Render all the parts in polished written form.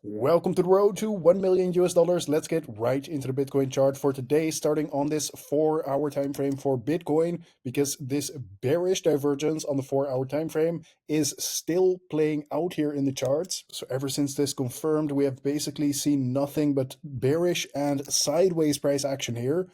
Welcome to the road to 1 million US dollars. Let's get right into the Bitcoin chart for today, starting on this 4-hour time frame for Bitcoin, because this bearish divergence on the 4-hour time frame is still playing out here in the charts. So ever since this confirmed, we have basically seen nothing but bearish and sideways price action here.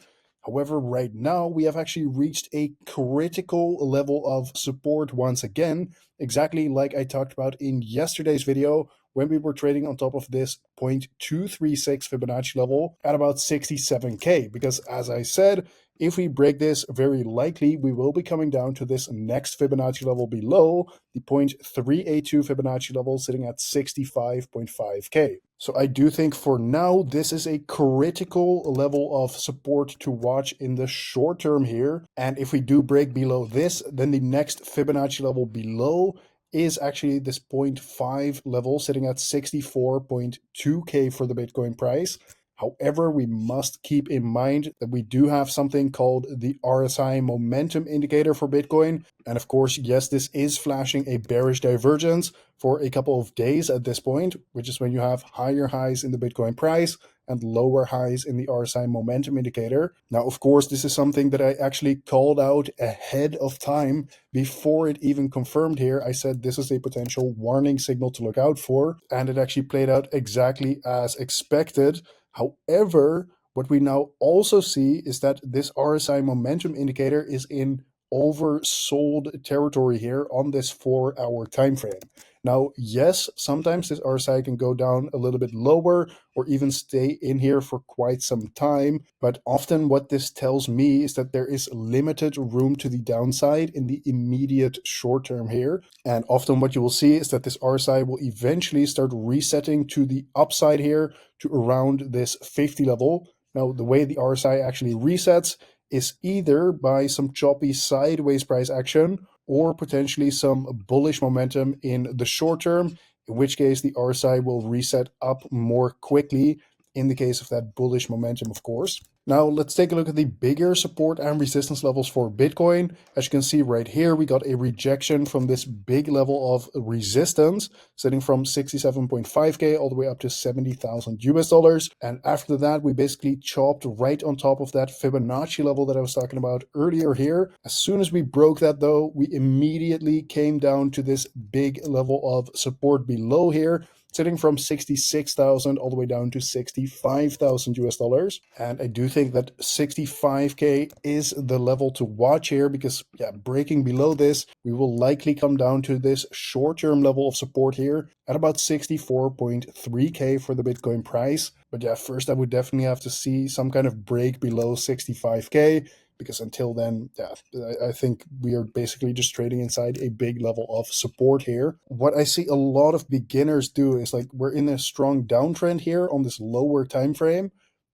However, right now we have actually reached a critical level of support once again, exactly like I talked about in yesterday's video, when we were trading on top of this 0.236 Fibonacci level at about 67K. Because as I said, if we break this, very likely we will be coming down to this next Fibonacci level below, the 0.382 Fibonacci level sitting at 65.5K. So I do think for now, this is a critical level of support to watch in the short term here. And if we do break below this, then the next Fibonacci level below is actually this 0.5 level sitting at 64.2K for the Bitcoin price. However, we must keep in mind that we do have something called the RSI momentum indicator for Bitcoin. And of course, yes, this is flashing a bearish divergence for a couple of days at this point, which is when you have higher highs in the Bitcoin price and lower highs in the RSI momentum indicator. Now, of course, this is something that I actually called out ahead of time before it even confirmed here. I said this is a potential warning signal to look out for, and it actually played out exactly as expected. However, what we now also see is that this RSI momentum indicator is in oversold territory here on this 4-hour time frame. Now, yes, sometimes this RSI can go down a little bit lower or even stay in here for quite some time, but often what this tells me is that there is limited room to the downside in the immediate short term here. And often what you will see is that this RSI will eventually start resetting to the upside here to around this 50 level. Now, the way the RSI actually resets is either by some choppy sideways price action or potentially some bullish momentum in the short term, in which case the RSI will reset up more quickly in the case of that bullish momentum, of course. Now, let's take a look at the bigger support and resistance levels for Bitcoin. As you can see right here, we got a rejection from this big level of resistance, sitting from 67.5K all the way up to 70,000 US dollars. And after that, we basically chopped right on top of that Fibonacci level that I was talking about earlier here. As soon as we broke that, though, we immediately came down to this big level of support below here, sitting from 66,000 all the way down to 65,000 US dollars. And I do think that 65K is the level to watch here because, yeah, breaking below this, we will likely come down to this short-term level of support here at about 64.3K for the Bitcoin price. But yeah, first I would definitely have to see some kind of break below 65K, because until then, yeah, I think we are basically just trading inside a big level of support here. What I see a lot of beginners do is, like, we're in a strong downtrend here on this lower time frame.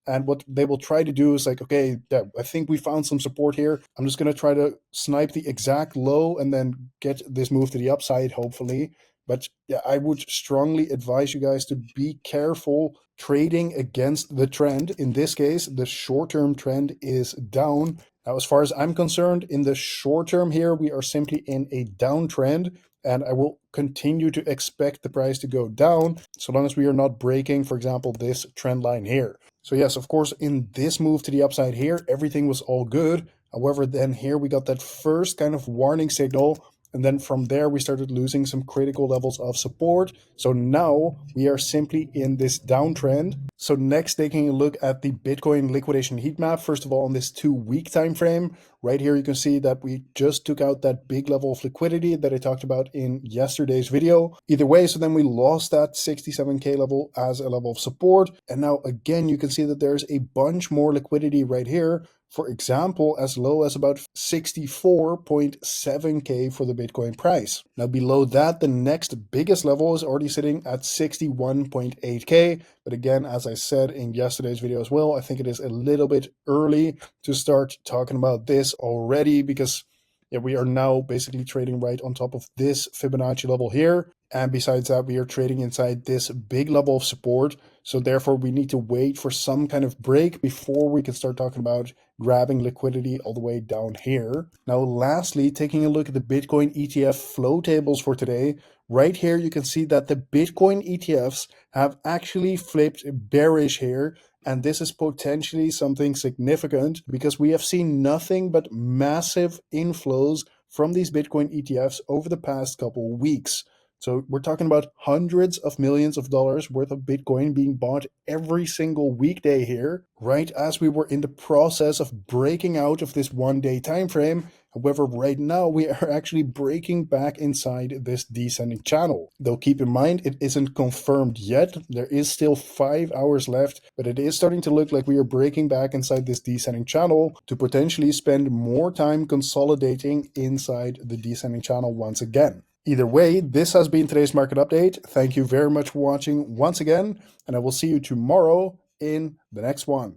And what they will try to do is like, okay, yeah, I think we found some support here. I'm just going to try to snipe the exact low and then get this move to the upside, hopefully. But yeah, I would strongly advise you guys to be careful trading against the trend. In this case, the short-term trend is down. Now, as far as I'm concerned, in the short term here, we are simply in a downtrend, and I will continue to expect the price to go down so long as we are not breaking, for example, this trend line here. So yes, of course, in this move to the upside here, everything was all good. However, then here we got that first kind of warning signal, and then from there, we started losing some critical levels of support. So now we are simply in this downtrend. So next, taking a look at the Bitcoin liquidation heat map, first of all, on this 2-week time frame, right here, you can see that we just took out that big level of liquidity that I talked about in yesterday's video. Either way, so then we lost that 67K level as a level of support. And now again, you can see that there's a bunch more liquidity right here. For example, as low as about 64.7K for the Bitcoin price. Now below that, the next biggest level is already sitting at 61.8K. But again, as I said in yesterday's video as well, I think it is a little bit early to start talking about this already, because yeah, we are now basically trading right on top of this Fibonacci level here. And besides that, we are trading inside this big level of support. So therefore, we need to wait for some kind of break before we can start talking about grabbing liquidity all the way down here. Now, lastly, taking a look at the Bitcoin ETF flow tables for today, Right here, you can see that the Bitcoin ETFs have actually flipped bearish here. And this is potentially something significant because we have seen nothing but massive inflows from these Bitcoin ETFs over the past couple of weeks. So we're talking about hundreds of millions of dollars worth of Bitcoin being bought every single weekday here, right as we were in the process of breaking out of this 1-day time frame. However, right now we are actually breaking back inside this descending channel. Though keep in mind, it isn't confirmed yet. There is still 5 hours left, but it is starting to look like we are breaking back inside this descending channel to potentially spend more time consolidating inside the descending channel once again. Either way, this has been today's market update. Thank you very much for watching once again, and I will see you tomorrow in the next one.